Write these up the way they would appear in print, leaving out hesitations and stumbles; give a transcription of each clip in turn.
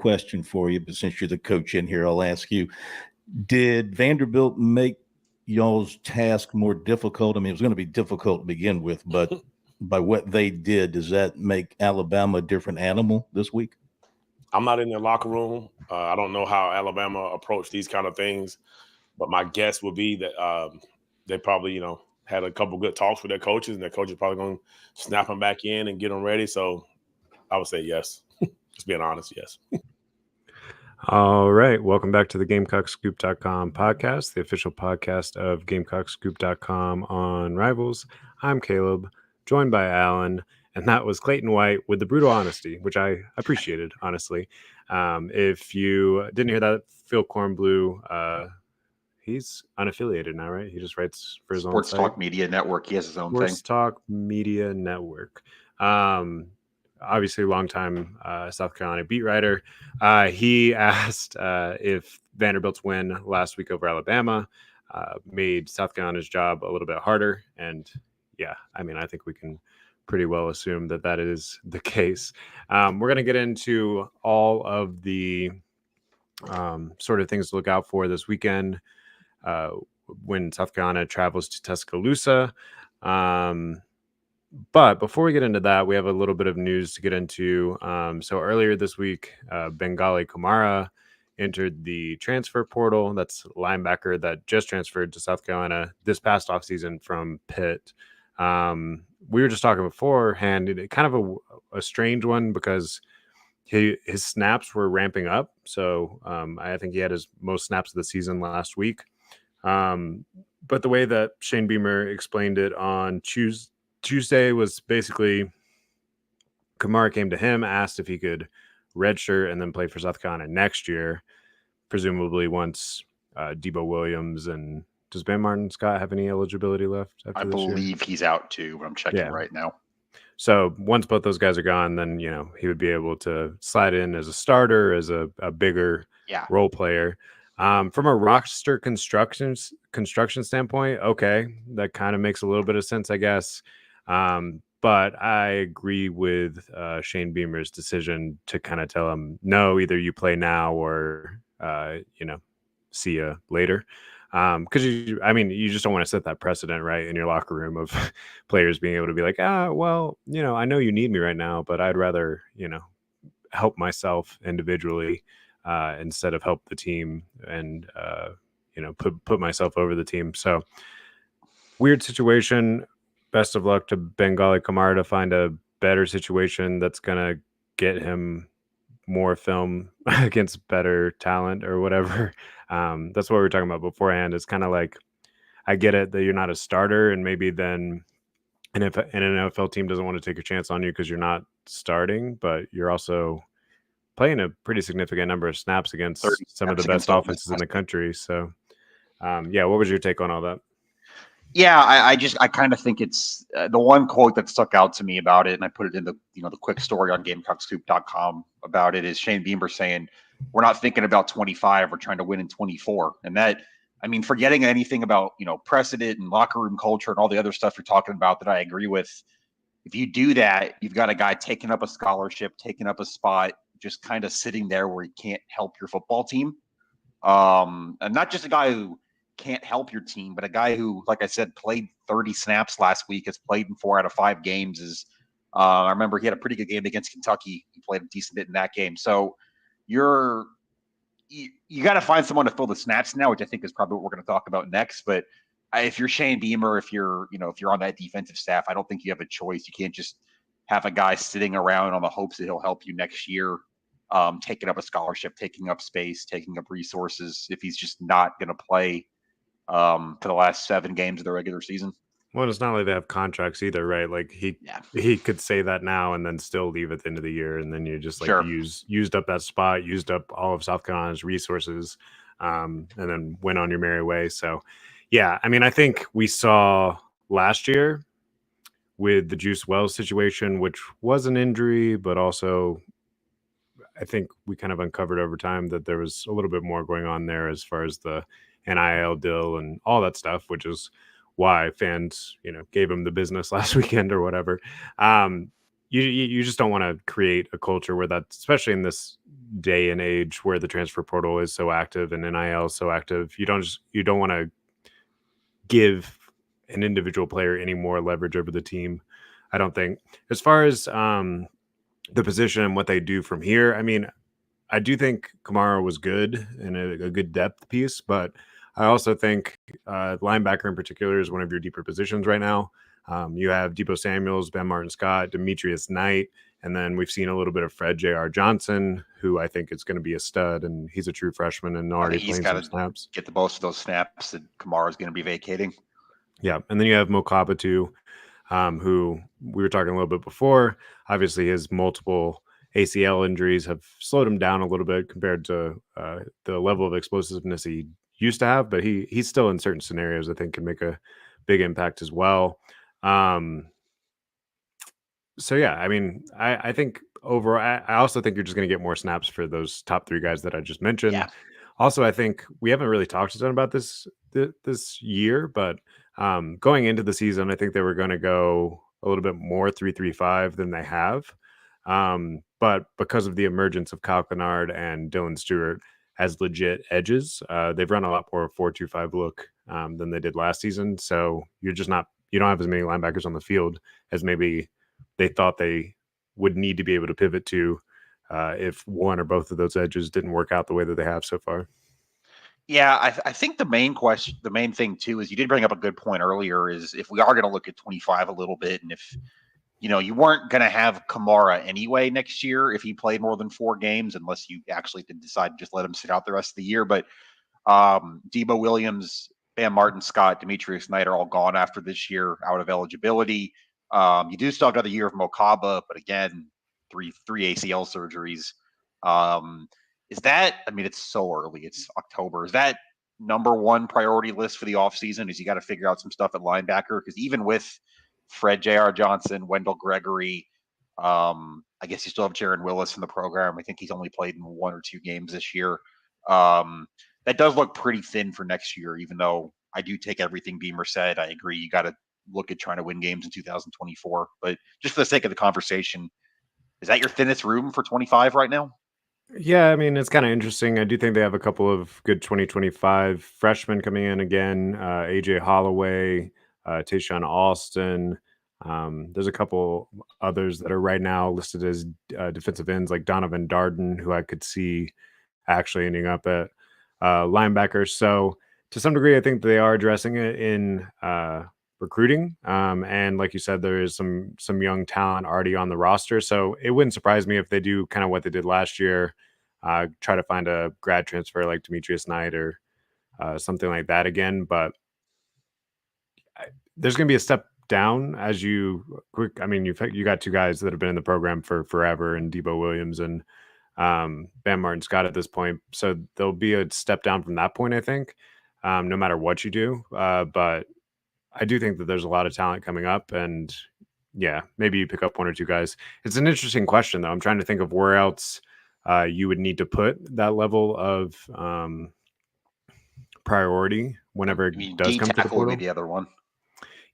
question for you, but since you're the coach in here, I'll ask you: did Vanderbilt make y'all's task more difficult? I mean, it was going to be difficult to begin with, but by what they did, does that make Alabama a different animal this week? I'm not in their locker room. I don't know how Alabama approached these kind of things, but my guess would be that they probably, had a couple good talks with their coaches, and their coaches probably going to snap them back in and get them ready. So I would say yes. Just being honest, yes. All right. Welcome back to the GamecockScoop.com podcast, the official podcast of GamecockScoop.com on Rivals. I'm Caleb, joined by Alan, and that was Clayton White with the brutal honesty, which I appreciated, honestly. If you didn't hear that, Phil Kornblue, he's unaffiliated now, right? He just writes for his own Sports site. Talk Media Network. He has his own thing. Sports Talk Media Network. Obviously, longtime South Carolina beat writer. He asked if Vanderbilt's win last week over Alabama made South Carolina's job a little bit harder. And yeah, I mean, I think we can pretty well assume that that is the case. We're going to get into all of the sort of things to look out for this weekend when South Carolina travels to Tuscaloosa. But before we get into that, we have a little bit of news to get into. So earlier this week, Bengali Kamara entered the transfer portal. That's linebacker that just transferred to South Carolina this past offseason from Pitt. We were just talking beforehand, kind of a strange one because his snaps were ramping up. So I think he had his most snaps of the season last week. But the way that Shane Beamer explained it on Tuesday was basically Kamara came to him, asked if he could redshirt and then play for South Carolina next year, presumably once Debo Williams and does Ben Martin Scott have any eligibility left after I this year? believe he's out too, but I'm checking right now. So once both those guys are gone, then he would be able to slide in as a starter, as a bigger role player. From a roster construction standpoint, okay, that kind of makes a little bit of sense, I guess. But I agree with Shane Beamer's decision to kind of tell him, no, either you play now or, see you later. Because you just don't want to set that precedent, right, in your locker room of players being able to be like, well, I know you need me right now, but I'd rather, help myself individually instead of help the team and, put myself over the team. So weird situation. Best of luck to Bengali Kamara to find a better situation that's going to get him more film against better talent or whatever. That's what we were talking about beforehand. It's kind of like, I get it that you're not a starter, and maybe then an NFL team doesn't want to take a chance on you because you're not starting, but you're also playing a pretty significant number of snaps against some of the best offenses in the country. So, what was your take on all that? Yeah, I kind of think it's the one quote that stuck out to me about it, and I put it in the the quick story on GamecockScoop.com about it, is Shane Beamer saying, we're not thinking about 25, we're trying to win in 24. And that, forgetting anything about, precedent and locker room culture and all the other stuff you're talking about that I agree with, if you do that, you've got a guy taking up a scholarship, taking up a spot, just kind of sitting there where he can't help your football team. And not just a guy who can't help your team, but a guy who, like I said, played 30 snaps last week, has played in 4 out of 5 games. I remember he had a pretty good game against Kentucky. He played a decent bit in that game. So you got to find someone to fill the snaps now, which I think is probably what we're going to talk about next. But if you're Shane Beamer, if you're on that defensive staff, I don't think you have a choice. You can't just have a guy sitting around on the hopes that he'll help you next year, taking up a scholarship, taking up space, taking up resources, if he's just not going to play for the last 7 games of the regular season. Well, it's not like they have contracts either, right? Like he could say that now and then still leave at the end of the year, and then you just used up that spot, used up all of South Carolina's resources, and then went on your merry way. So, yeah, I think we saw last year with the Juice Wells situation, which was an injury, but also I think we kind of uncovered over time that there was a little bit more going on there as far as the NIL deal and all that stuff, which is why fans, gave him the business last weekend or whatever. you just don't want to create a culture where that, especially in this day and age where the transfer portal is so active and NIL is so active, you don't want to give an individual player any more leverage over the team. I don't think. As far as the position and what they do from here, I mean, I do think Kamara was good and a good depth piece, but I also think linebacker in particular is one of your deeper positions right now. You have Debo Samuels, Ben Martin Scott, Demetrius Knight, and then we've seen a little bit of Fred J.R. Johnson, who I think is going to be a stud, and he's a true freshman and already playing some snaps. Get the most of those snaps that Kamara's going to be vacating. Yeah, and then you have Mokaba too, who we were talking a little bit before. Obviously, his multiple ACL injuries have slowed him down a little bit compared to the level of explosiveness he used to have, but he's still in certain scenarios I think can make a big impact as well. So yeah, I mean, I think overall, I also think you're just going to get more snaps for those top three guys that I just mentioned. Yeah. Also, I think we haven't really talked a ton about this year, but going into the season, I think they were going to go a little bit more 3-3-5 than they have. But because of the emergence of Kyle Kennard and Dylan Stewart as legit edges, they've run a lot more 4-2-5 look than they did last season. So you don't have as many linebackers on the field as maybe they thought they would need to be able to pivot to if one or both of those edges didn't work out the way that they have so far. Yeah, I think the main thing too is you did bring up a good point earlier, is if we are going to look at 25 a little bit, and if you weren't going to have Kamara anyway next year if he played more than 4 games, unless you actually did decide to just let him sit out the rest of the year. But Debo Williams, Bam Martin Scott, Demetrius Knight are all gone after this year, out of eligibility. You do still have another year of Mokaba, but again, three ACL surgeries. Is that, I mean, it's so early. It's October. Is that number one priority list for the offseason? Is you got to figure out some stuff at linebacker? Because even with Fred J.R. Johnson, Wendell Gregory, I guess you still have Jaron Willis in the program. I think he's only played in 1 or 2 games this year. That does look pretty thin for next year, even though I do take everything Beamer said. I agree. You got to look at trying to win games in 2024. But just for the sake of the conversation, is that your thinnest room for 25 right now? Yeah, I mean, it's kind of interesting. I do think they have a couple of good 2025 freshmen coming in again. AJ Holloway, Tayshaun Austin. There's a couple others that are right now listed as defensive ends, like Donovan Darden, who I could see actually ending up at linebacker. So to some degree, I think they are addressing it in recruiting. And like you said, there is some young talent already on the roster. So it wouldn't surprise me if they do kind of what they did last year, try to find a grad transfer like Demetrius Knight or something like that again. But there's going to be a step down as you got 2 guys that have been in the program for forever, and Debo Williams and Bam Martin Scott at this point. So there'll be a step down from that point, I think, no matter what you do. But I do think that there's a lot of talent coming up, and yeah, maybe you pick up 1 or 2 guys. It's an interesting question, though. I'm trying to think of where else you would need to put that level of priority whenever it does come to the portal. Would be the other one.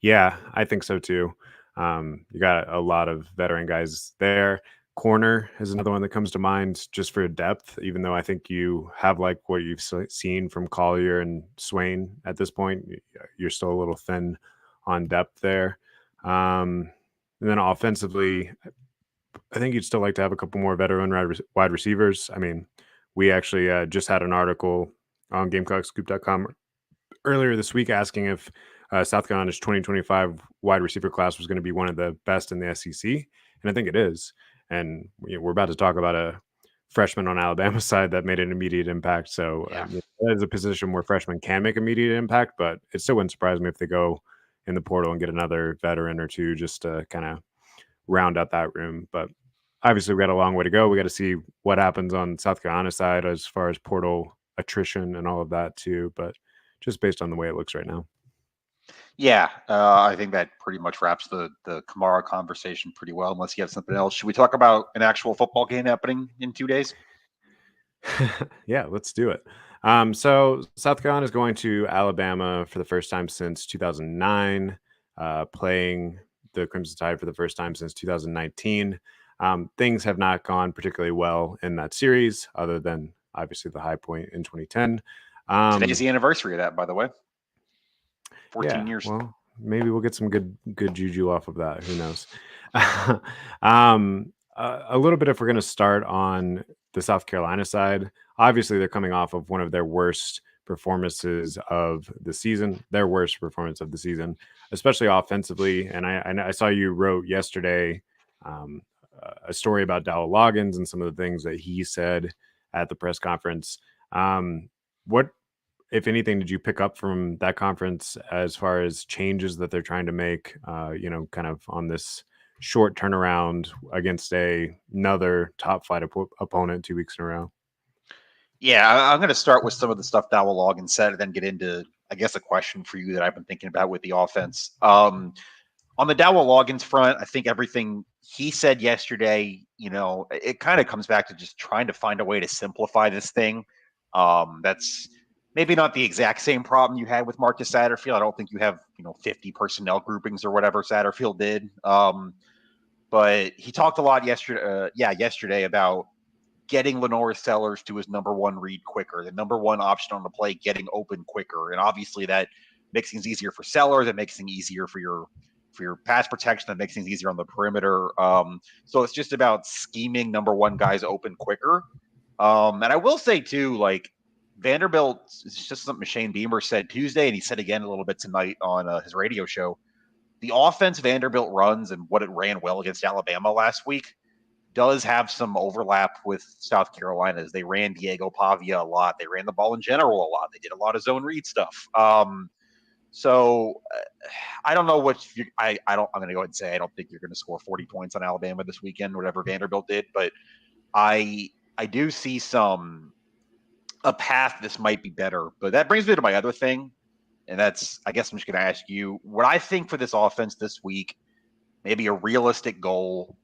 Yeah, I think so too. You got a lot of veteran guys there. Corner is another one that comes to mind just for depth, even though I think you have like what you've seen from Collier and Swain at this point. You're still a little thin on depth there. And then offensively, I think you'd still like to have a couple more veteran wide receivers. I mean, we actually just had an article on GamecockScoop.com earlier this week asking if South Carolina's 2025 wide receiver class was going to be one of the best in the SEC. And I think it is. And we're about to talk about a freshman on Alabama's side that made an immediate impact. So that is a position where freshmen can make immediate impact, but it still wouldn't surprise me if they go in the portal and get another veteran or 2 just to kind of round out that room. But obviously we got a long way to go. We got to see what happens on South Carolina's side as far as portal attrition and all of that too. But just based on the way it looks right now. Yeah, I think that pretty much wraps the Kamara conversation pretty well, unless you have something else. Should we talk about an actual football game happening in 2 days? Yeah, let's do it. So South Carolina is going to Alabama for the first time since 2009, playing the Crimson Tide for the first time since 2019. Things have not gone particularly well in that series, other than obviously the high point in 2010. Today's the anniversary of that, by the way. 14 years. Well, maybe we'll get some good juju off of that. Who knows? A little bit, if we're going to start on the South Carolina side, obviously they're coming off of one of their worst performances of the season, especially offensively. And I saw you wrote yesterday a story about Dowell Loggins and some of the things that he said at the press conference. What, if anything, did you pick up from that conference as far as changes that they're trying to make, kind of on this short turnaround against another top flight opponent 2 weeks in a row? Yeah, I'm going to start with some of the stuff Dowell Loggins said and then get into, I guess, a question for you that I've been thinking about with the offense. On the Dowell Loggins front, I think everything he said yesterday, it kind of comes back to just trying to find a way to simplify this thing. That's maybe not the exact same problem you had with Marcus Satterfield. I don't think you have, 50 personnel groupings or whatever Satterfield did. But he talked a lot yesterday about getting Lenore Sellers to his number one read quicker, the number one option on the play, getting open quicker. And obviously that makes things easier for Sellers. It makes things easier for your pass protection. That makes things easier on the perimeter. So it's just about scheming number one guys open quicker. And I will say too, like Vanderbilt, it's just something Shane Beamer said Tuesday, and he said again a little bit tonight on his radio show. The offense Vanderbilt runs and what it ran well against Alabama last week does have some overlap with South Carolina's. They ran Diego Pavia a lot. They ran the ball in general a lot. They did a lot of zone read stuff. So I don't know what I'm going to go ahead and say I don't think you're going to score 40 points on Alabama this weekend, whatever Vanderbilt did. But I do see a path this might be better. But that brings me to my other thing, and that's, I guess I'm just going to ask you what I think for this offense this week. Maybe a realistic goal,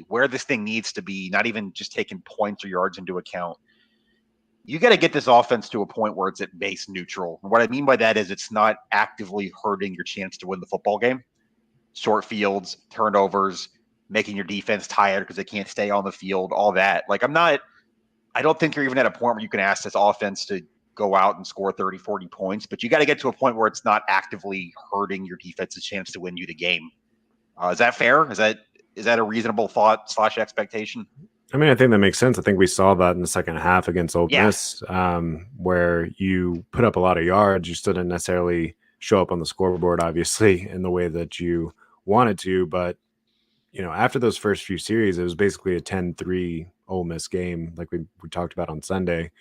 where this thing needs to be, not even just taking points or yards into account. You got to get this offense to a point where it's at base neutral. And what I mean by that is it's not actively hurting your chance to win the football game. Short fields, turnovers, making your defense tired because they can't stay on the field, all that. Like I don't think you're even at a point where you can ask this offense to go out and score 30, 40 points, but you got to get to a point where it's not actively hurting your defense's chance to win you the game. Is that fair? Is that a reasonable thought / expectation? I mean, I think that makes sense. I think we saw that in the second half against Ole Miss, where you put up a lot of yards. You still didn't necessarily show up on the scoreboard, obviously, in the way that you wanted to. But, after those first few series, it was basically a 10-3 Ole Miss game, like we talked about on Sunday.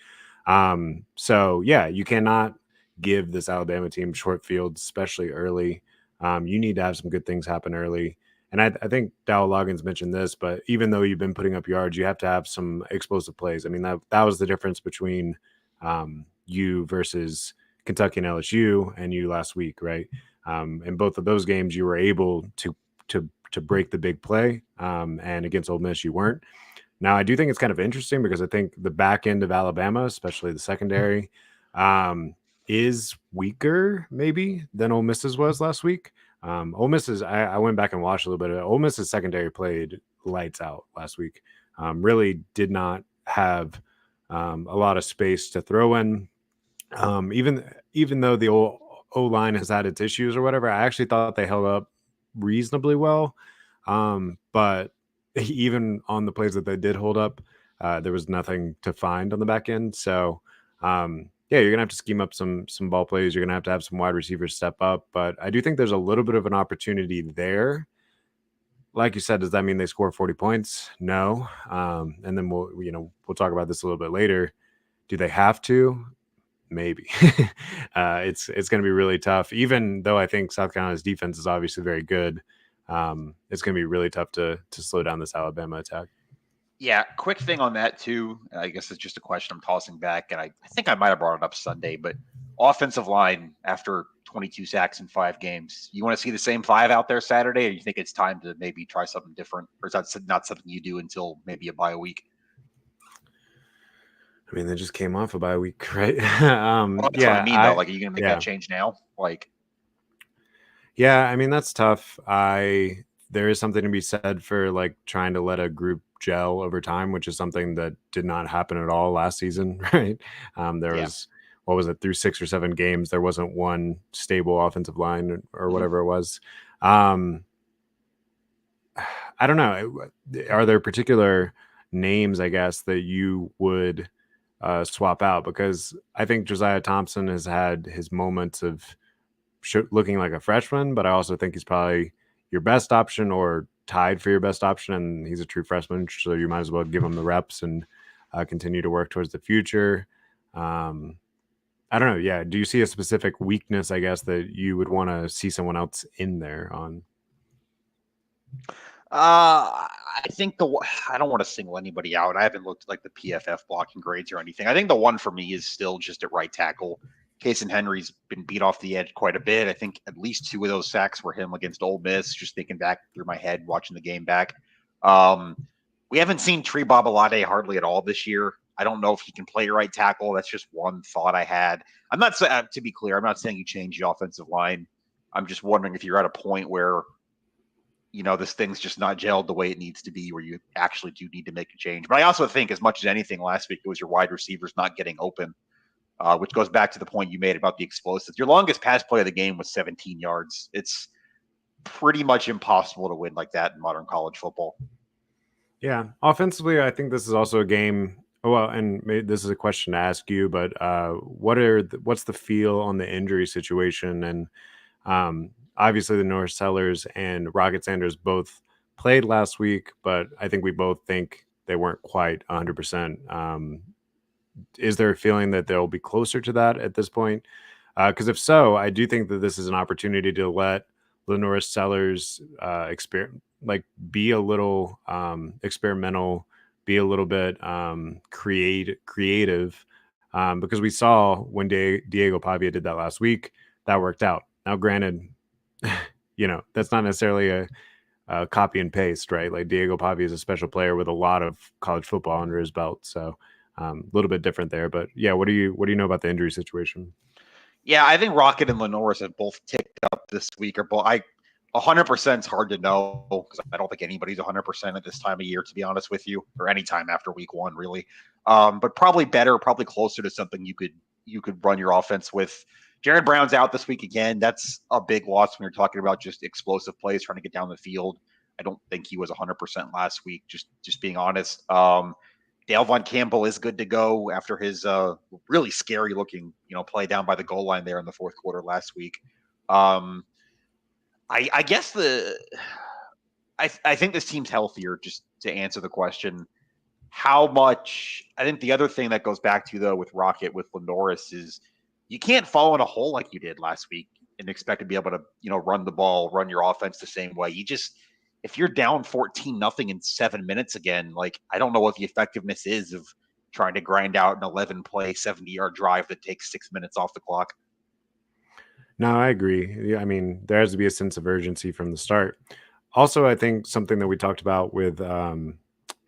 So, yeah, you cannot give this Alabama team short fields, especially early. You need to have some good things happen early. And I think Dowell Loggins mentioned this, but even though you've been putting up yards, you have to have some explosive plays. I mean, that was the difference between you versus Kentucky and LSU and you last week, right? In both of those games, you were able to break the big play, and against Ole Miss, you weren't. Now, I do think it's kind of interesting because I think the back end of Alabama, especially the secondary, is weaker maybe than Ole Miss's was last week. Ole Miss's, I went back and watched a little bit of it. Ole Miss's secondary played lights out last week. Really did not have a lot of space to throw in. Even though the O-line has had its issues or whatever, I actually thought they held up reasonably well. But even on the plays that they did hold up, there was nothing to find on the back end. So, yeah, you're going to have to scheme up some ball plays. You're going to have some wide receivers step up. But I do think there's a little bit of an opportunity there. Like you said, does that mean they score 40 points? No. And then we'll talk about this a little bit later. Do they have to? Maybe. It's going to be really tough. Even though I think South Carolina's defense is obviously very good, it's going to be really tough to slow down this Alabama attack. Yeah, quick thing on that too. I guess it's just a question I'm tossing back, and I think I might have brought it up Sunday, but offensive line after 22 sacks in 5 games, you want to see the same 5 out there Saturday, or you think it's time to maybe try something different, or is that not something you do until maybe a bye week? I mean, they just came off a bye week, right? That's what I mean, though. Like, are you going to make that change now? Like, yeah, I mean, that's tough. I there is something to be said for like trying to let a group gel over time, which is something that did not happen at all last season, right? There was, what was it, through 6 or 7 games, there wasn't one stable offensive line or whatever it was. I don't know. Are there particular names, I guess, that you would swap out? Because I think Josiah Thompson has had his moments of looking like a freshman, but I also think he's probably your best option or tied for your best option, and he's a true freshman, so you might as well give him the reps and continue to work towards the future. I don't know. Yeah. Do you see a specific weakness, I guess, that you would want to see someone else in there on? I think I don't want to single anybody out. I haven't looked at like the PFF blocking grades or anything. I think the one for me is still just at right tackle. Casey Henry's been beat off the edge quite a bit. I think at least 2 of those sacks were him against Ole Miss. Just thinking back through my head, watching the game back. We haven't seen Tree Babalade hardly at all this year. I don't know if he can play right tackle. That's just one thought I had. I'm not saying, to be clear, I'm not saying you change the offensive line. I'm just wondering if you're at a point where, this thing's just not gelled the way it needs to be, where you actually do need to make a change. But I also think, as much as anything, last week it was your wide receivers not getting open, which goes back to the point you made about the explosives. Your longest pass play of the game was 17 yards. It's pretty much impossible to win like that in modern college football. Yeah. Offensively, I think this is also a game. Well, and maybe this is a question to ask you, but what's the feel on the injury situation? And obviously the Norris Sellers and Rocket Sanders both played last week, but I think we both think they weren't quite 100%. Is there a feeling that they'll be closer to that at this point? Because if so, I do think that this is an opportunity to let Norris Sellers be a little experimental, be a little bit creative, because we saw when Diego Pavia did that last week, that worked out. Now, granted, that's not necessarily a copy and paste, right? Like Diego Pavia is a special player with a lot of college football under his belt, so a little bit different there. But yeah, what do you know about the injury situation? Yeah, I think Rocket and Lenoris have both ticked up this week, or both. 100% is hard to know because I don't think anybody's 100% at this time of year, to be honest with you, or any time after week 1, really. But probably closer to something you could run your offense with. Jared Brown's out this week again. That's a big loss when you're talking about just explosive plays, trying to get down the field. I don't think he was 100% last week, just being honest. Dale Von Campbell is good to go after his really scary looking, play down by the goal line there in the fourth quarter last week. I guess I think this team's healthier, just to answer the question. How much? I think the other thing that goes back to, though, with Rocket, with Lenoris, is you can't fall in a hole like you did last week and expect to be able to, run the ball, run your offense the same way. If you're down 14-0 in 7 minutes again, like, I don't know what the effectiveness is of trying to grind out an 11-play, 70-yard drive that takes 6 minutes off the clock. No, I agree. Yeah, I mean, there has to be a sense of urgency from the start. Also, I think something that we talked about with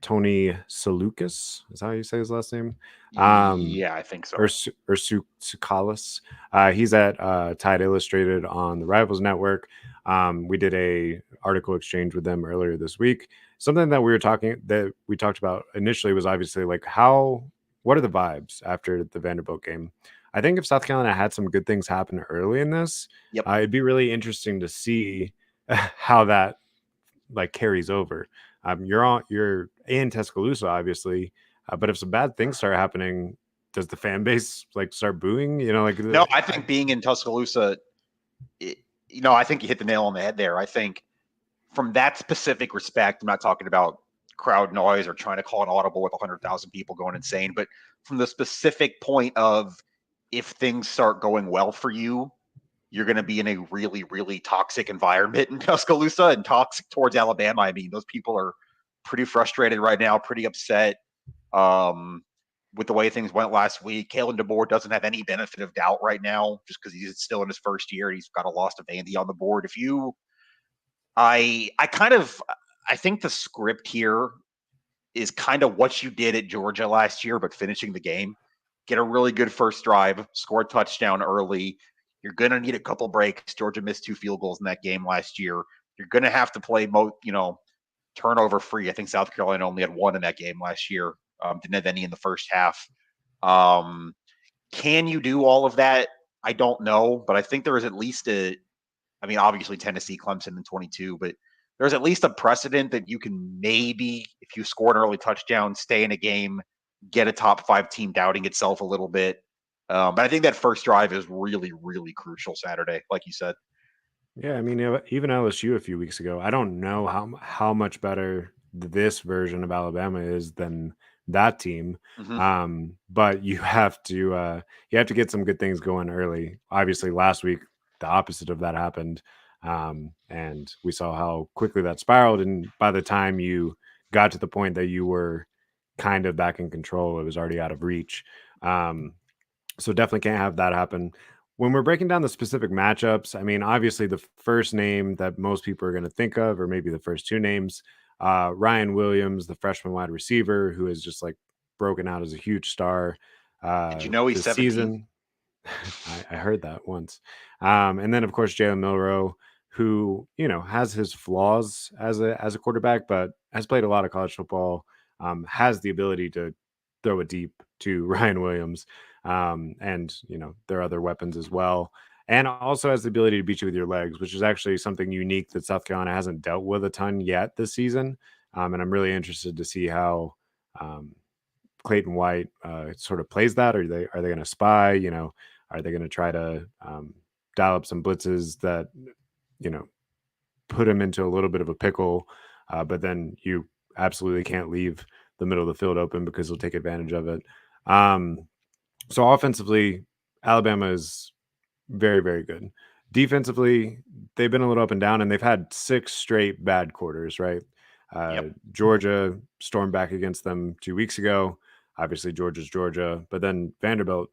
Tony Salukas, is that how you say his last name? Yeah, I think so. Or Sukalis. He's at Tide Illustrated on the Rivals Network. We did a article exchange with them earlier this week. Something that we talked about initially was obviously like what are the vibes after the Vanderbilt game? I think if South Carolina had some good things happen early in this, it'd be really interesting to see how that carries over. You're in Tuscaloosa, obviously, but if some bad things start happening, does the fan base start booing? No, I think being in Tuscaloosa, I think you hit the nail on the head there. I think from that specific respect, I'm not talking about crowd noise or trying to call an audible with 100,000 people going insane, but from the specific point of, if things start going well for you, you're going to be in a really, really toxic environment in Tuscaloosa, and toxic towards Alabama. I mean, those people are pretty frustrated right now, pretty upset with the way things went last week. Kalen DeBoer doesn't have any benefit of doubt right now, just because he's still in his first year and he's got a loss to Vandy on the board. I think the script here is kind of what you did at Georgia last year, but finishing the game. Get a really good first drive, score a touchdown early. You're going to need a couple breaks. Georgia missed 2 field goals in that game last year. You're going to have to play turnover free. I think South Carolina only had 1 in that game last year. Didn't have any in the first half. Can you do all of that? I don't know, but I think there is at least obviously Tennessee, Clemson in 22, but there's at least a precedent that you can maybe, if you score an early touchdown, stay in a game, get a top 5 team doubting itself a little bit. But I think that first drive is really, really crucial Saturday, like you said. Yeah, I mean, even LSU a few weeks ago, I don't know how much better this version of Alabama is than that team. Mm-hmm. But you have to get some good things going early. Obviously, last week the opposite of that happened, and we saw how quickly that spiraled. And by the time you got to the point that you were kind of back in control, it was already out of reach. So definitely can't have that happen. When we're breaking down the specific matchups, I mean, obviously the first name that most people are going to think of, or maybe the first 2 names, Ryan Williams, the freshman wide receiver, who is just like broken out as a huge star. Did you know he's this 17? season? I heard that once. And then of course Jalen Milroe, who has his flaws as a quarterback, but has played a lot of college football, has the ability to throw it deep to Ryan Williams. And there are other weapons as well, and also has the ability to beat you with your legs, which is actually something unique that South Carolina hasn't dealt with a ton yet this season. And I'm really interested to see how Clayton White sort of plays that. Are they going to spy? Are they going to try to dial up some blitzes that put him into a little bit of a pickle, but then you absolutely can't leave the middle of the field open because he'll take advantage of it. So offensively, Alabama is very, very good. Defensively, they've been a little up and down, and they've had 6 straight bad quarters, right? Yep. Georgia stormed back against them 2 weeks ago. Obviously, Georgia's Georgia. But then Vanderbilt,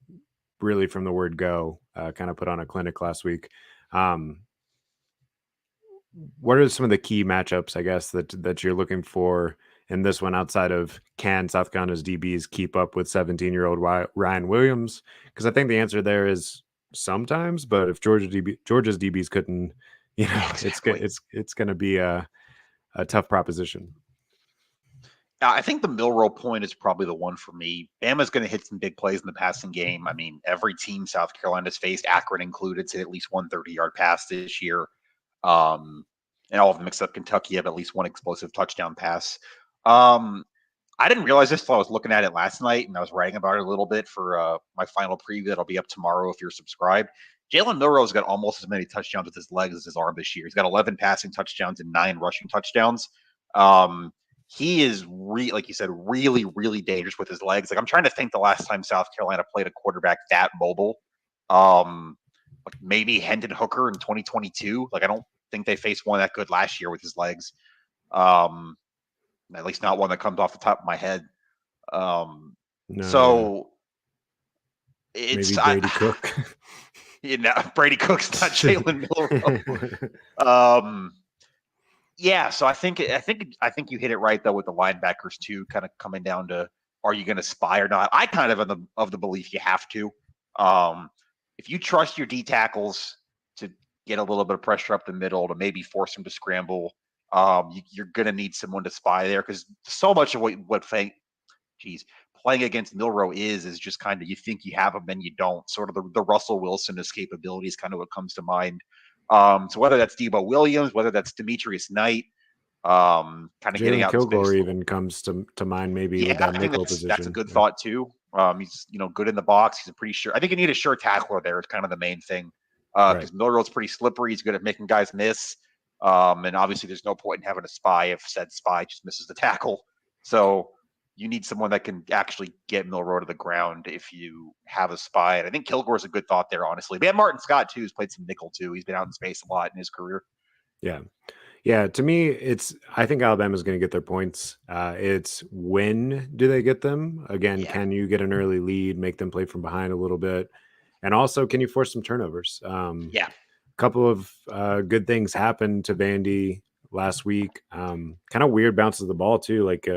really from the word go, kind of put on a clinic last week. What are some of the key matchups, I guess, that you're looking for in this one, outside of can South Carolina's DBs keep up with 17-year-old Ryan Williams? Because I think the answer there is sometimes, but if Georgia's DBs couldn't, Exactly. it's going to be a tough proposition. I think the Milroe point is probably the one for me. Bama's going to hit some big plays in the passing game. I mean, every team South Carolina's faced, Akron included, hit at least one 30-yard pass this year. And all of them except Kentucky have at least one explosive touchdown pass. I didn't realize this until I was looking at it last night, and I was writing about it a little bit for my final preview that'll be up tomorrow if you're subscribed. Jalen Milroe's got almost as many touchdowns with his legs as his arm this year. He's got 11 passing touchdowns and 9 rushing touchdowns. He is, like you said, really, really dangerous with his legs. Like, I'm trying to think the last time South Carolina played a quarterback that mobile. Like maybe Hendon Hooker in 2022. Like, I don't think they faced one that good last year with his legs. At least not one that comes off the top of my head. So it's maybe Brady Cook. Brady Cook's not Jalen Milroe. Yeah, so I think you hit it right though with the linebackers too, kind of coming down to, are you going to spy or not? I kind of am of the belief you have to. If you trust your D tackles to get a little bit of pressure up the middle to maybe force them to scramble, you're going to need someone to spy there, because so much of what playing against Milroe is just kind of, you think you have him and you don't. Sort of the Russell Wilson escapability is kind of what comes to mind. So whether that's Debo Williams, whether that's Demetrius Knight, kind of getting out Kilgore space. even comes to mind, maybe with that nickel position. That's a good thought too. He's good in the box. He's a pretty sure. I think you need a sure tackler there. It's kind of the main thing, because Milroe's pretty slippery. He's good at making guys miss. And obviously there's no point in having a spy if said spy just misses the tackle. So you need someone that can actually get Milroe to the ground if you have a spy. And I think Kilgore's a good thought there, honestly. We have Martin Scott too, who's played some nickel too. He's been out in space a lot in his career. Yeah. Yeah, to me, I think Alabama's going to get their points. It's when do they get them? Again, can you get an early lead, make them play from behind a little bit? And also, can you force some turnovers? A couple of good things happened to Vandy last week. Kind of weird bounces of the ball, too. Like,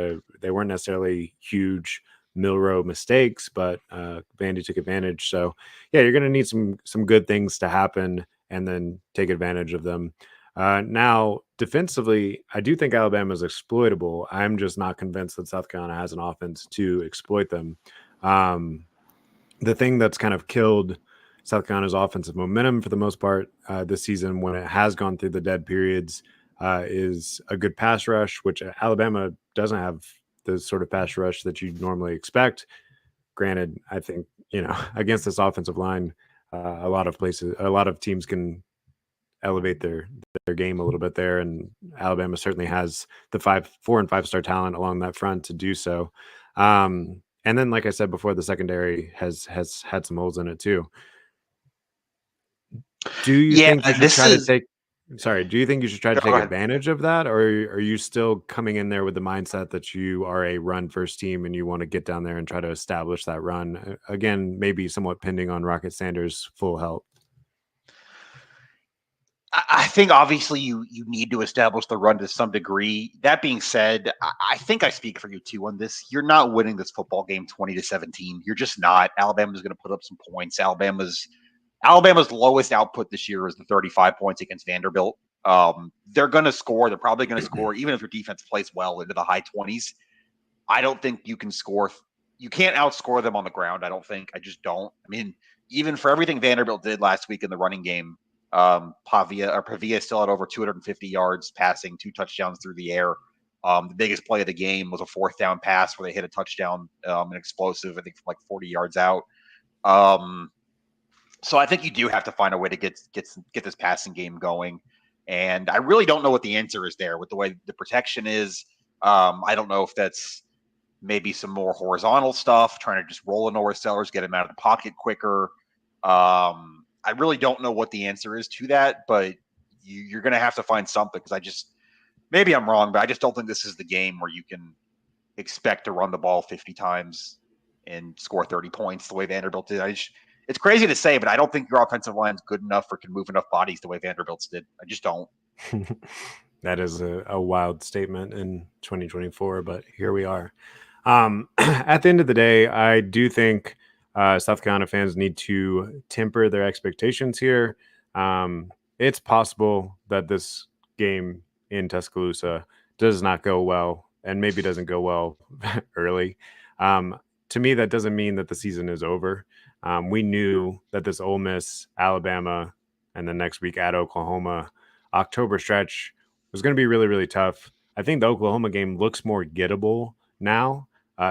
they weren't necessarily huge Milroe mistakes, but Vandy took advantage. So, yeah, you're going to need some good things to happen and then take advantage of them. Now, defensively, I do think Alabama is exploitable. I'm just not convinced that South Carolina has an offense to exploit them. The thing that's kind of killed South Carolina's offensive momentum for the most part this season, when it has gone through the dead periods, is a good pass rush, which Alabama doesn't have the sort of pass rush that you normally expect. Granted, I think, against this offensive line, a lot of teams can elevate their game a little bit there, and Alabama certainly has the 4 and 5 star talent along that front to do so. And then, like I said before, the secondary has had some holes in it too. Do you think you should try to take? Sorry, do you think you should try to take advantage of that, or are you still coming in there with the mindset that you are a run-first team and you want to get down there and try to establish that run? Again, maybe somewhat pending on Rocket Sanders' full health. I think obviously you need to establish the run to some degree. That being said, I think I speak for you too on this. You're not winning this football game 20-17. You're just not. Alabama's going to put up some points. Alabama's lowest output this year is the 35 points against Vanderbilt. They're going to score. They're probably going to score, even if your defense plays well, into the high 20s. I don't think you can score. You can't outscore them on the ground, I don't think. I just don't. I mean, even for everything Vanderbilt did last week in the running game, Pavia still had over 250 yards passing, 2 touchdowns through the air. The biggest play of the game was a 4th down pass where they hit a touchdown, an explosive, I think, from like 40 yards out. So I think you do have to find a way to get this passing game going. And I really don't know what the answer is there with the way the protection is. I don't know if that's maybe some more horizontal stuff, trying to just roll into Norris Sellers, get him out of the pocket quicker. I really don't know what the answer is to that, but you're going to have to find something, because maybe I'm wrong, but I just don't think this is the game where you can expect to run the ball 50 times and score 30 points the way Vanderbilt did. It's crazy to say, but I don't think your offensive line is good enough or can move enough bodies the way Vanderbilt's did. I just don't. That is a wild statement in 2024, but here we are. At the end of the day, I do think South Carolina fans need to temper their expectations here. It's possible that this game in Tuscaloosa does not go well, and maybe doesn't go well early. To me, that doesn't mean that the season is over. We knew that this Ole Miss, Alabama, and the next week at Oklahoma October stretch was going to be really, really tough. I think the Oklahoma game looks more gettable now,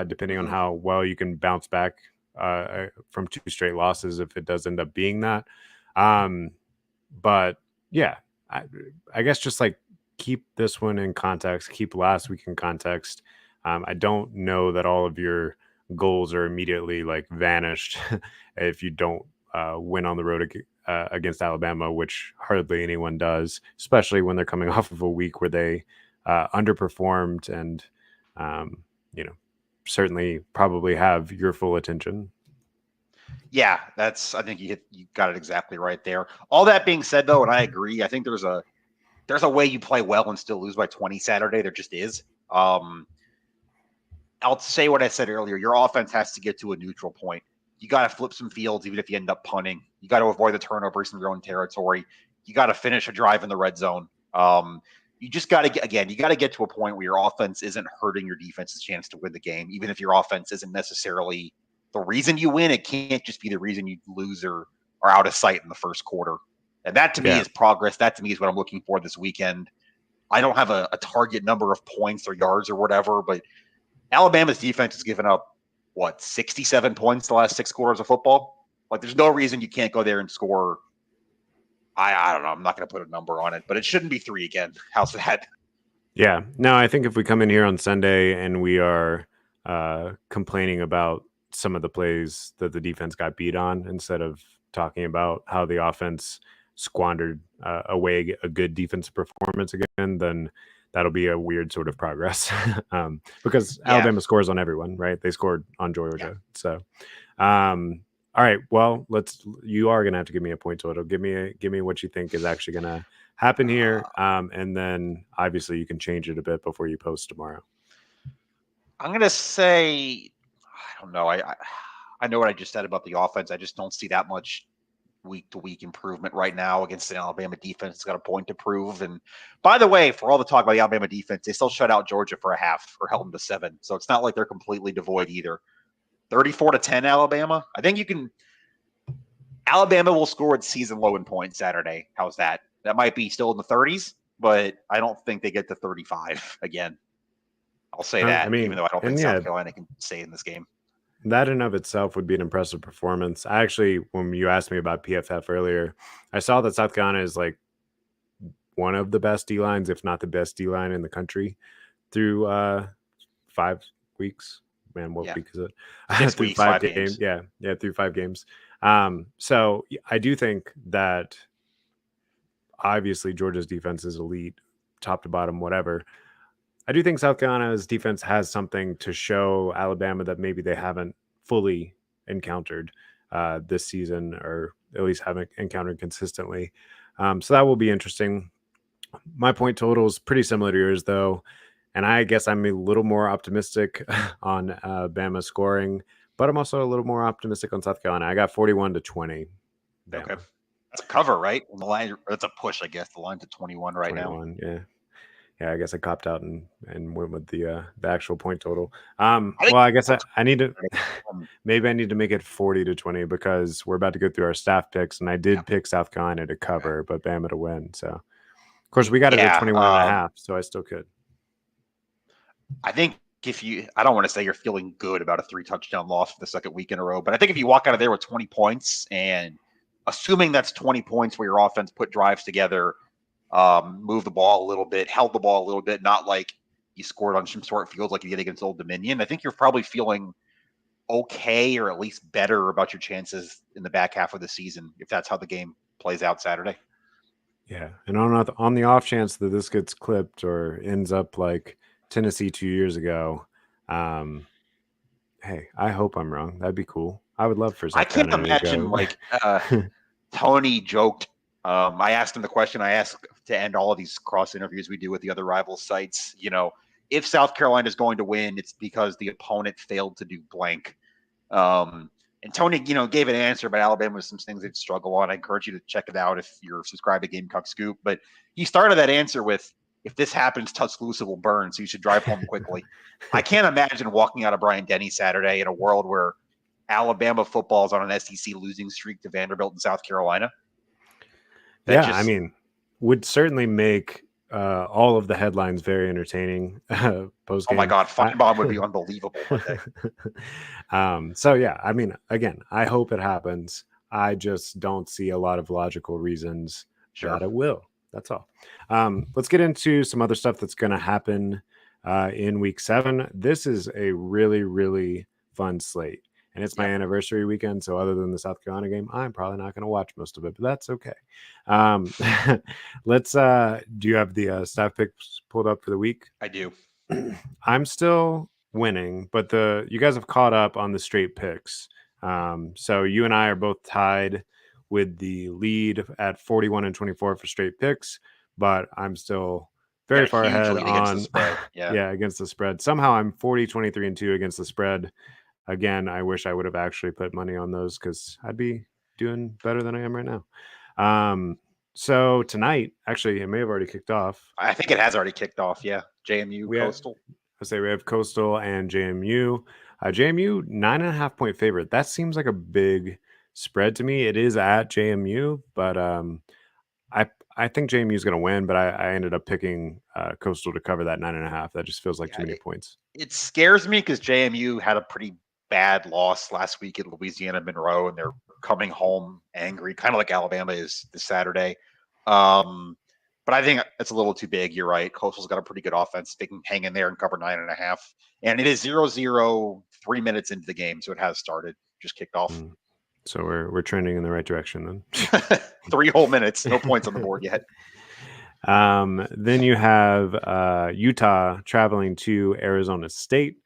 depending on how well you can bounce back from 2 straight losses, if it does end up being that. But yeah, I guess just like keep this one in context, keep last week in context. I don't know that all of your goals are immediately like vanished if you don't win on the road against Alabama, which hardly anyone does, especially when they're coming off of a week where they underperformed and certainly probably have your full attention. Yeah, I think you got it exactly right there. All that being said, though, and I agree, I think there's a way you play well and still lose by 20 Saturday. There just is. I'll say what I said earlier. Your offense has to get to a neutral point. You got to flip some fields, even if you end up punting. You got to avoid the turnovers in your own territory. You got to finish a drive in the red zone. You just got to get to a point where your offense isn't hurting your defense's chance to win the game. Even if your offense isn't necessarily the reason you win, it can't just be the reason you lose or are out of sight in the first quarter. And that to me is progress. That to me is what I'm looking for this weekend. I don't have a target number of points or yards or whatever, but Alabama's defense has given up 67 points the last 6 quarters of football. Like, there's no reason you can't go there and score. I don't know. I'm not going to put a number on it, but it shouldn't be 3 again. How's that? Yeah. No, I think if we come in here on Sunday and we are complaining about some of the plays that the defense got beat on, instead of talking about how the offense squandered away a good defensive performance again, then that'll be a weird sort of progress. Because Alabama scores on everyone, right? They scored on Georgia. So, all right, well, you are going to have to give me a point total. Give me what you think is actually going to happen here. And then obviously you can change it a bit before you post tomorrow. I'm going to say, I don't know. I know what I just said about the offense. I just don't see that much week-to-week improvement right now against an Alabama defense that's got a point to prove. And by the way, for all the talk about the Alabama defense, they still shut out Georgia for a half or held them to 7. So it's not like they're completely devoid either. 34-10 Alabama. I think you can. Alabama will score its season low in points Saturday. How's that? That might be still in the 30s, but I don't think they get to 35 again. I'll say that, I mean, even though I don't think South Carolina can stay in this game. That in of itself would be an impressive performance. I actually, when you asked me about PFF earlier, I saw that South Carolina is like one of the best D-lines, if not the best D-line in the country through 5 weeks. Man, what week is it? 6 weeks, 5 games. Yeah, through 5 games. So I do think that obviously Georgia's defense is elite, top to bottom, whatever. I do think South Carolina's defense has something to show Alabama that maybe they haven't fully encountered this season, or at least haven't encountered consistently. So that will be interesting. My point total is pretty similar to yours, though. And I guess I'm a little more optimistic on Bama scoring, but I'm also a little more optimistic on South Carolina. I got 41-20. Bama. Okay. That's a cover, right? The line, that's a push, I guess. The line's at 21 right 21, now. Yeah. Yeah, I guess I copped out and went with the actual point total. I guess I need to maybe I need to make it 40-20 because we're about to go through our staff picks, and I did pick South Carolina to cover, but Bama to win. So, of course, we got it at 21.5, so I still could. I think I don't want to say you're feeling good about a 3-touchdown loss for the second week in a row, but I think if you walk out of there with 20 points, and assuming that's 20 points where your offense put drives together, moved the ball a little bit, held the ball a little bit, not like you scored on some short fields like you did against Old Dominion. I think you're probably feeling okay, or at least better about your chances in the back half of the season, if that's how the game plays out Saturday. Yeah, and on the off chance that this gets clipped or ends up like Tennessee 2 years ago, hey, I hope I'm wrong. That'd be cool. I would love for South Carolina I can't imagine like Tony joked. I asked him the question I asked to end all of these cross interviews we do with the other rival sites. If South Carolina is going to win, it's because the opponent failed to do blank. And Tony, gave an answer about Alabama with some things they'd struggle on. I encourage you to check it out if you're subscribed to Gamecock Scoop. But he started that answer with, if this happens, Tuscaloosa will burn, so you should drive home quickly. I can't imagine walking out of Bryant-Denny Saturday in a world where Alabama football is on an SEC losing streak to Vanderbilt and South Carolina. I mean, would certainly make all of the headlines very entertaining post-game. Oh my God, Feinbaum would be unbelievable. So yeah, I mean, again, I hope it happens. I just don't see a lot of logical reasons that it will. That's all. Let's get into some other stuff that's going to happen in week 7. This is a really, really fun slate. And it's my anniversary weekend, so other than the South Carolina game, I'm probably not going to watch most of it, but that's okay. Let's. Do you have the staff picks pulled up for the week? I do. I'm still winning, but you guys have caught up on the straight picks. So you and I are both tied with the lead at 41-24 for straight picks, but I'm still very far ahead on against the spread. Against the spread. Somehow I'm 40-23-2 against the spread. Again, I wish I would have actually put money on those because I'd be doing better than I am right now. So tonight, actually, it may have already kicked off. I think it has already kicked off. Yeah, JMU, Coastal. I say we have Coastal and JMU. JMU 9.5 point favorite. That seems like a big spread to me. It is at JMU, but I think JMU is going to win. But I ended up picking Coastal to cover that 9.5. That just feels like too many points. It scares me because JMU had a pretty bad loss last week at Louisiana Monroe, and they're coming home angry, kind of like Alabama is this Saturday. But I think it's a little too big. You're right. Coastal's got a pretty good offense. They can hang in there and cover 9.5. And it is 0-0 3 minutes into the game, so it has started. Just kicked off. So we're trending in the right direction then. 3 whole minutes, no points on the board yet. Then you have Utah traveling to Arizona State.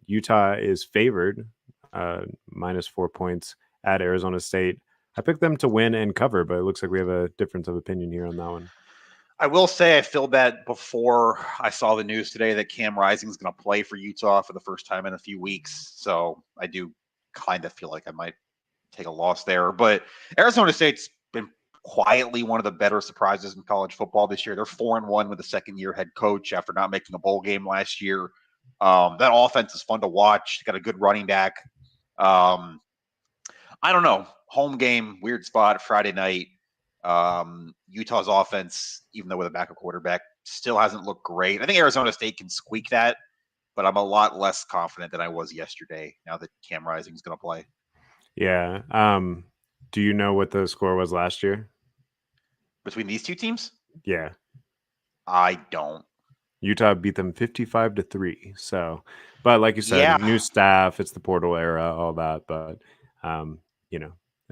Utah is favored -4 points at Arizona State. I picked them to win and cover, but it looks like we have a difference of opinion here on that one. I will say I filled that before I saw the news today that Cam Rising is going to play for Utah for the first time in a few weeks. So I do kind of feel like I might take a loss there. But Arizona State's been quietly one of the better surprises in college football this year. They're 4-1 with a second-year head coach after not making a bowl game last year. That offense is fun to watch. They got a good running back. I don't know. Home game, weird spot, Friday night. Utah's offense, even though with a backup quarterback, still hasn't looked great. I think Arizona State can squeak that, but I'm a lot less confident than I was yesterday now that Cam Rising is going to play. Yeah. Do you know what the score was last year? Between these two teams? Yeah. I don't. Utah beat them 55-3. So, but like you said, new staff, it's the portal era, all that. But,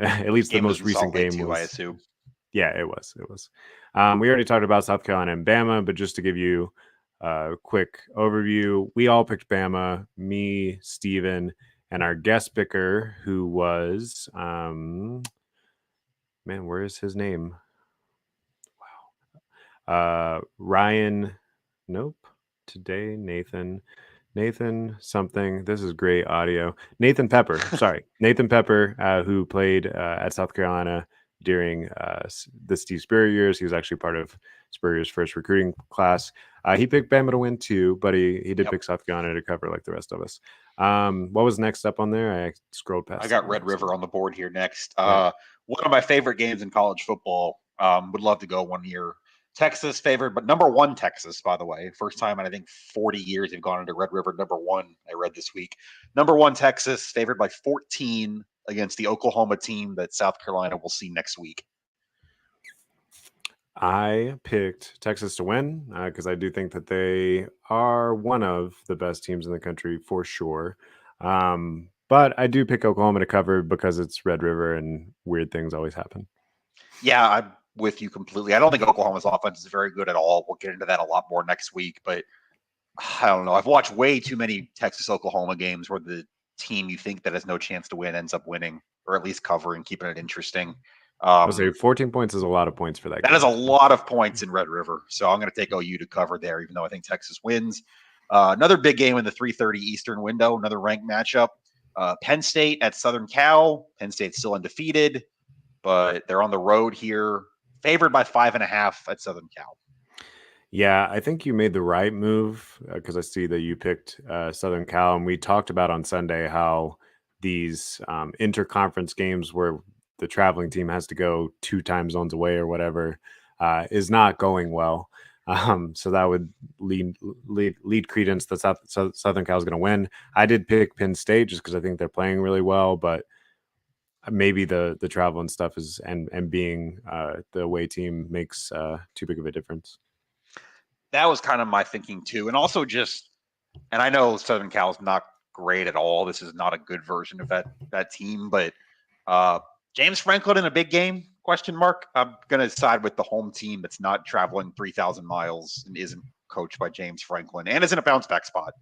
at least the most recent game was, I assume. Yeah, it was. We already talked about South Carolina and Bama, but just to give you a quick overview, we all picked Bama, me, Steven, and our guest picker, who was, man, where is his name? Wow. Ryan, nope. Today, Nathan something. This is great audio. Nathan Pepper, sorry. Nathan Pepper, who played at South Carolina during the Steve Spurrier years. He was actually part of Spurrier's first recruiting class. He picked Bama to win too, but he did pick South Carolina to cover like the rest of us. What was next up on there? I scrolled past. I got Red River on the board here next. One of my favorite games in college football. Would love to go one year. Texas favored, but number one Texas, by the way. First time in, I think, 40 years they've gone into Red River number one, I read this week. Number one Texas favored by 14 against the Oklahoma team that South Carolina will see next week. I picked Texas to win because I do think that they are one of the best teams in the country for sure. But I do pick Oklahoma to cover because it's Red River and weird things always happen. Yeah, I'm with you completely. I don't think Oklahoma's offense is very good at all. We'll get into that a lot more next week, but I don't know. I've watched way too many Texas-Oklahoma games where the team you think that has no chance to win ends up winning, or at least covering, keeping it interesting. I'll say 14 points is a lot of points for that game. That is a lot of points in Red River. So I'm going to take OU to cover there, even though I think Texas wins. Another big game in the 3:30 Eastern window, another ranked matchup. Penn State at Southern Cal. Penn State's still undefeated, but they're on the road here, favored by 5.5 at Southern Cal. Yeah, I think you made the right move because I see that you picked Southern Cal, and we talked about on Sunday how these interconference games where the traveling team has to go 2 time zones away or whatever is not going well. So that would lead credence that Southern Cal is going to win. I did pick Penn State just because I think they're playing really well, but maybe the travel and stuff is and being the away team makes too big of a difference. That was kind of my thinking too. And also and I know Southern Cal is not great at all. This is not a good version of that team, but James Franklin in a big game, ? I'm going to side with the home team that's not traveling 3,000 miles and isn't coached by James Franklin and is in a bounce back spot.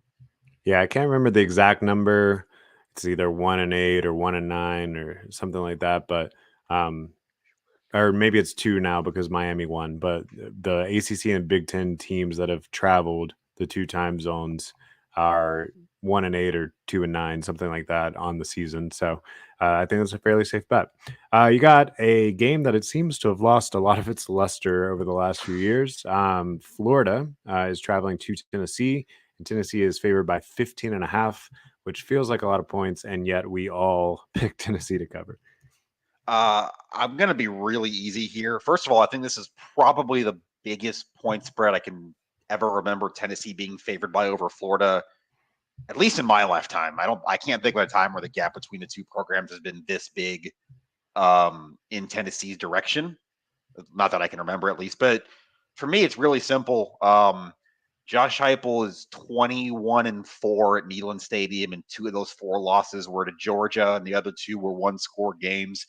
Yeah, I can't remember the exact number. It's either 1-8 or 1-9 or something like that, but or maybe it's 2 now because Miami won. But the ACC and Big Ten teams that have traveled the 2 time zones are 1-8 or 2-9, something like that on the season. So I think that's a fairly safe bet. You got a game that it seems to have lost a lot of its luster over the last few years. Florida is traveling to Tennessee, and Tennessee is favored by 15.5, which feels like a lot of points, and yet we all picked Tennessee to cover. I'm going to be really easy here. First of all, I think this is probably the biggest point spread I can ever remember Tennessee being favored by over Florida, at least in my lifetime. I can't think of a time where the gap between the two programs has been this big in Tennessee's direction. Not that I can remember, at least. But for me, it's really simple. Josh Heupel is 21-4 at Neyland Stadium, and 2 of those 4 losses were to Georgia, and the other 2 were 1-score games.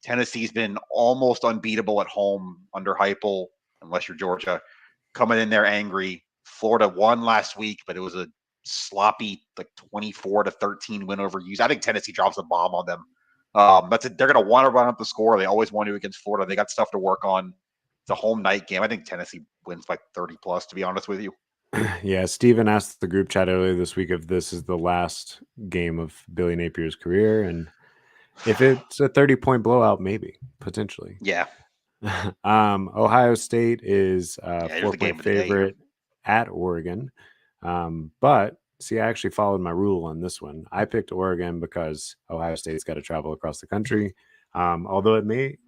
Tennessee's been almost unbeatable at home under Heupel, unless you're Georgia, coming in there angry. Florida won last week, but it was a sloppy, like 24-13 win over UC. I think Tennessee drops a bomb on them. They're going to want to run up the score. They always want to against Florida. They got stuff to work on. It's a home night game. I think Tennessee wins like 30 plus, to be honest with you. Yeah, Steven asked the group chat earlier this week if this is the last game of Billy Napier's career, and If it's a 30-point blowout, maybe potentially. Yeah. Ohio State is Here's the game 4-point of the day here. favorite at Oregon. But see, I actually followed my rule on this one. I picked Oregon because Ohio State's got to travel across the country. Although it may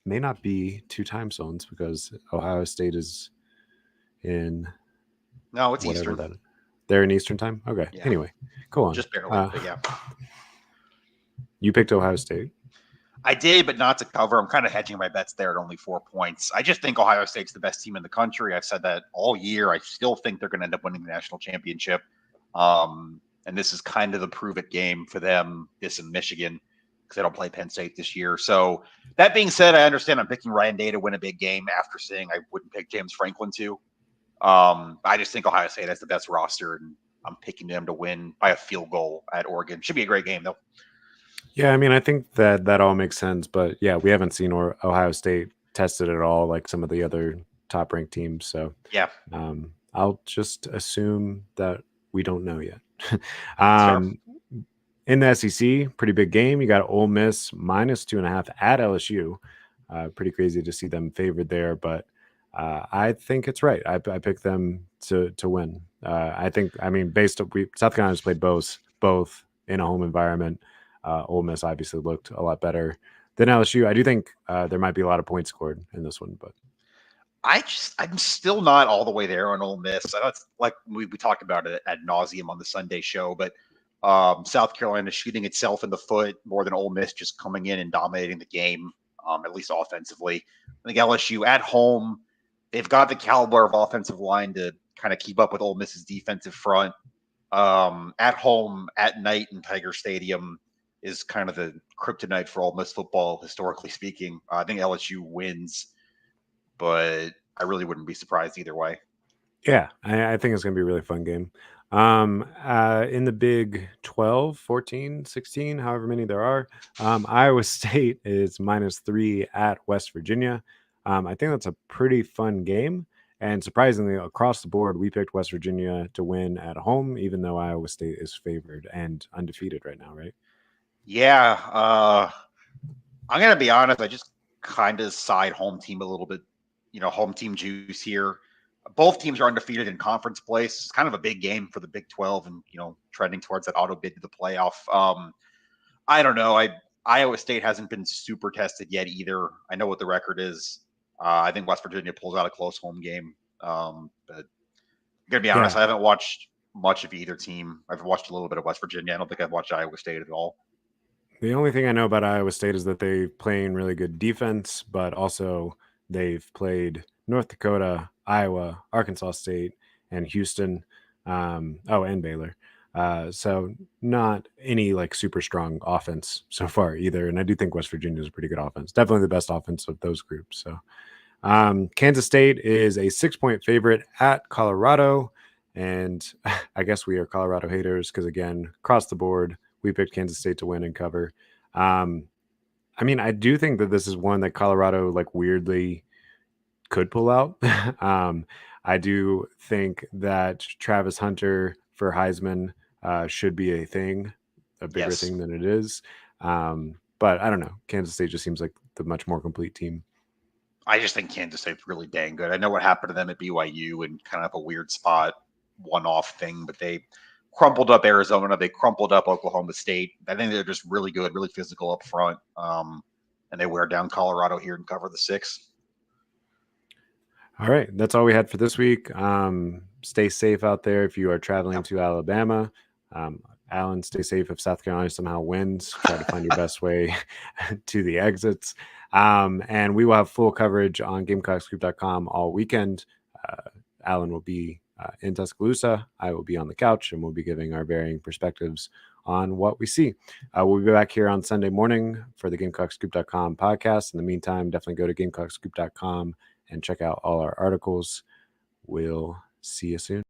not be 2 time zones because Ohio State is in No, it's whatever Eastern. that is. They're in Eastern time? Okay. Yeah. Anyway, go on. Just barely, but yeah. You picked Ohio State. I did, but not to cover. I'm kind of hedging my bets there at only 4 points. I just think Ohio State's the best team in the country. I've said that all year. I still think they're going to end up winning the national championship. And this is kind of the prove it game for them, this in Michigan, because they don't play Penn State this year. So that being said, I understand I'm picking Ryan Day to win a big game after saying I wouldn't pick James Franklin to. I just think Ohio State has the best roster, and I'm picking them to win by a field goal at Oregon. Should be a great game, though. Yeah, I mean, I think that all makes sense, but yeah, we haven't seen Ohio State tested at all like some of the other top-ranked teams. So yeah, I'll just assume that we don't know yet. In the SEC, pretty big game. You got Ole Miss -2.5 at LSU. Pretty crazy to see them favored there, but I think it's right. I picked them to win. I mean, South Carolina's played both in a home environment. Ole Miss obviously looked a lot better than LSU. I do think there might be a lot of points scored in this one, but I'm still not all the way there on Ole Miss. I know it's like we talked about it ad nauseum on the Sunday show, but South Carolina shooting itself in the foot more than Ole Miss just coming in and dominating the game, at least offensively. I think LSU at home, they've got the caliber of offensive line to kind of keep up with Ole Miss's defensive front. At home, at night in Tiger Stadium is kind of the kryptonite for Ole Miss football, historically speaking. I think LSU wins, but I really wouldn't be surprised either way. Yeah, I think it's going to be a really fun game. In the Big 12, 14, 16, however many there are, Iowa State is -3 at West Virginia. I think that's a pretty fun game. And surprisingly, across the board, we picked West Virginia to win at home, even though Iowa State is favored and undefeated right now, right? Yeah. I'm going to be honest. I just kind of side home team a little bit, home team juice here. Both teams are undefeated in conference play. It's kind of a big game for the Big 12 and, trending towards that auto bid to the playoff. I don't know. Iowa State hasn't been super tested yet either. I know what the record is. I think West Virginia pulls out a close home game. But I'm going to be honest, I haven't watched much of either team. I've watched a little bit of West Virginia. I don't think I've watched Iowa State at all. The only thing I know about Iowa State is that they're playing really good defense, but also they've played North Dakota, Iowa, Arkansas State, and Houston. And Baylor. So not any like super strong offense so far either. And I do think West Virginia is a pretty good offense. Definitely the best offense of those groups. So Kansas State is a 6-point favorite at Colorado. And I guess we are Colorado haters because, again, across the board, we picked Kansas State to win and cover. I mean, I do think that this is one that Colorado like weirdly could pull out. I do think that Travis Hunter for Heisman should be a bigger thing than it is. But I don't know. Kansas State just seems like the much more complete team. I just think Kansas State's really dang good. I know what happened to them at BYU and kind of a weird spot, one-off thing, but they crumpled up Arizona. They crumpled up Oklahoma State. I think they're just really good, really physical up front. And they wear down Colorado here and cover the 6. All right. That's all we had for this week. Stay safe out there if you are traveling to Alabama. Alan, stay safe if South Carolina somehow wins. Try to find your best way to the exits. And we will have full coverage on GamecockScoop.com all weekend. Alan will be in Tuscaloosa. I will be on the couch, and we'll be giving our varying perspectives on what we see. We'll be back here on Sunday morning for the GamecockScoop.com podcast. In the meantime, definitely go to GamecockScoop.com and check out all our articles. We'll see you soon.